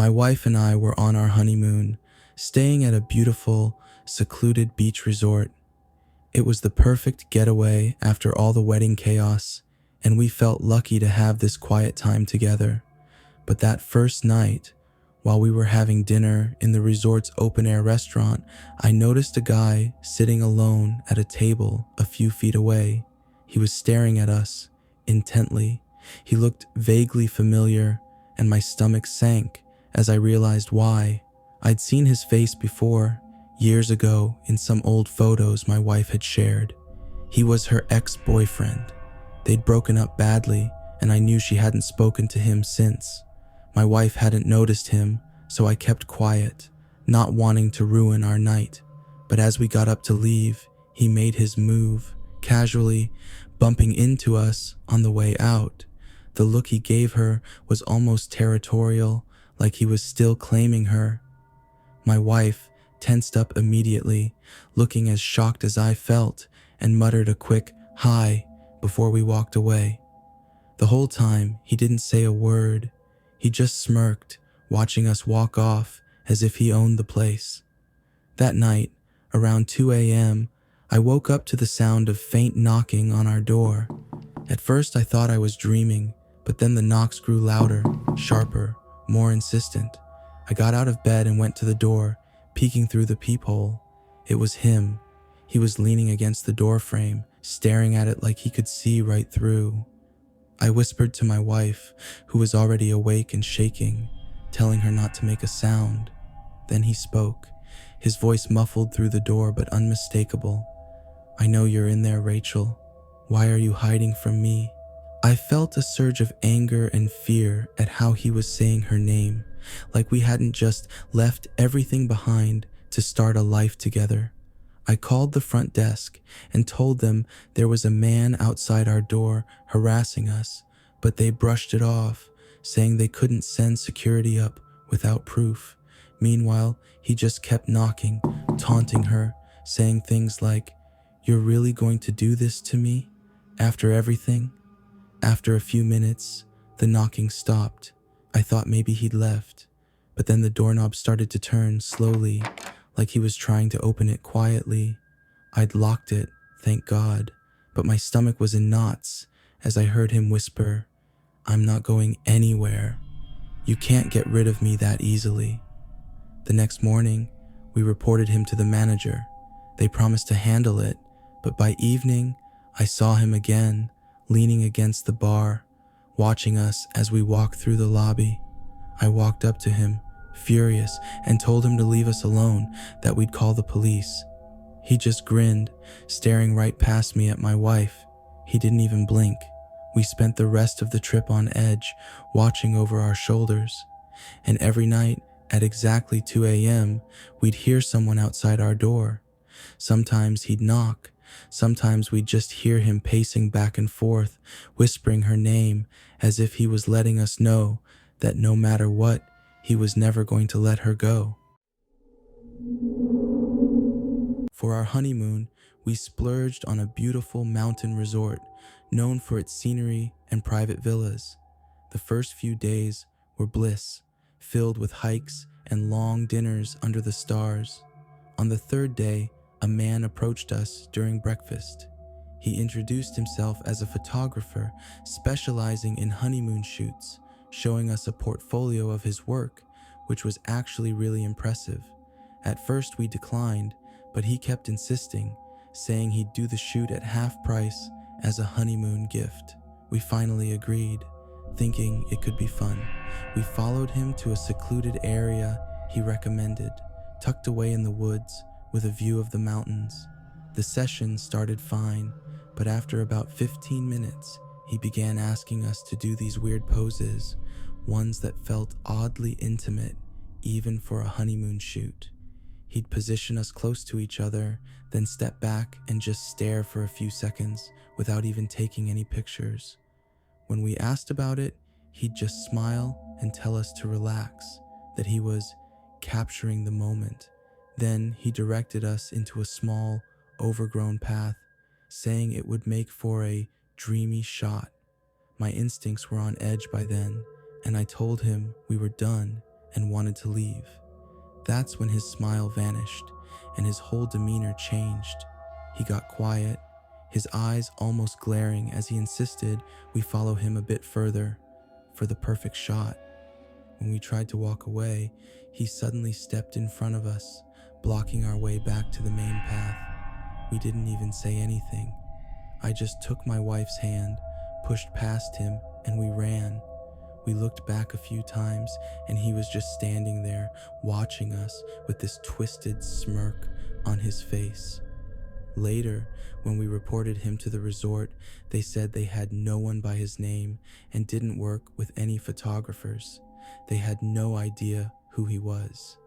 My wife and I were on our honeymoon, staying at a beautiful, secluded beach resort. It was the perfect getaway after all the wedding chaos, and we felt lucky to have this quiet time together. But that first night, while we were having dinner in the resort's open-air restaurant, I noticed a guy sitting alone at a table a few feet away. He was staring at us intently. He looked vaguely familiar, and my stomach sank as I realized why. I'd seen his face before, years ago in some old photos my wife had shared. He was her ex-boyfriend. They'd broken up badly, and I knew she hadn't spoken to him since. My wife hadn't noticed him, so I kept quiet, not wanting to ruin our night. But as we got up to leave, he made his move, casually bumping into us on the way out. The look he gave her was almost territorial, like he was still claiming her. My wife tensed up immediately, looking as shocked as I felt, and muttered a quick "hi" before we walked away. The whole time, he didn't say a word. He just smirked, watching us walk off as if he owned the place. That night, around 2 a.m., I woke up to the sound of faint knocking on our door. At first I thought I was dreaming, but then the knocks grew louder, sharper, more insistent. I got out of bed and went to the door, peeking through the peephole. It was him. He was leaning against the door frame, staring at it like he could see right through. I whispered to my wife, who was already awake and shaking, telling her not to make a sound. Then he spoke, his voice muffled through the door but unmistakable. "I know you're in there, Rachel. Why are you hiding from me?" I felt a surge of anger and fear at how he was saying her name, like we hadn't just left everything behind to start a life together. I called the front desk and told them there was a man outside our door harassing us, but they brushed it off, saying they couldn't send security up without proof. Meanwhile, he just kept knocking, taunting her, saying things like, "You're really going to do this to me? After everything?" After a few minutes, the knocking stopped. I thought maybe he'd left, but then the doorknob started to turn slowly, like he was trying to open it quietly. I'd locked it, thank God, but my stomach was in knots as I heard him whisper, "I'm not going anywhere. You can't get rid of me that easily." The next morning, we reported him to the manager. They promised to handle it, but by evening, I saw him again, leaning against the bar, watching us as we walked through the lobby. I walked up to him, furious, and told him to leave us alone, that we'd call the police. He just grinned, staring right past me at my wife. He didn't even blink. We spent the rest of the trip on edge, watching over our shoulders. And every night, at exactly 2 a.m., we'd hear someone outside our door. Sometimes he'd knock. Sometimes we'd just hear him pacing back and forth, whispering her name, as if he was letting us know that no matter what, he was never going to let her go. For our honeymoon, we splurged on a beautiful mountain resort, known for its scenery and private villas. The first few days were bliss, filled with hikes and long dinners under the stars. On the third day, a man approached us during breakfast. He introduced himself as a photographer specializing in honeymoon shoots, showing us a portfolio of his work, which was actually really impressive. At first we declined, but he kept insisting, saying he'd do the shoot at half price as a honeymoon gift. We finally agreed, thinking it could be fun. We followed him to a secluded area he recommended, tucked away in the woods with a view of the mountains. The session started fine, but after about 15 minutes, he began asking us to do these weird poses, ones that felt oddly intimate, even for a honeymoon shoot. He'd position us close to each other, then step back and just stare for a few seconds without even taking any pictures. When we asked about it, he'd just smile and tell us to relax, that he was capturing the moment. Then he directed us into a small, overgrown path, saying it would make for a dreamy shot. My instincts were on edge by then, and I told him we were done and wanted to leave. That's when his smile vanished and his whole demeanor changed. He got quiet, his eyes almost glaring as he insisted we follow him a bit further for the perfect shot. When we tried to walk away, he suddenly stepped in front of us, blocking our way back to the main path. We didn't even say anything. I just took my wife's hand, pushed past him, and we ran. We looked back a few times, and he was just standing there, watching us with this twisted smirk on his face. Later, when we reported him to the resort, they said they had no one by his name and didn't work with any photographers. They had no idea who he was.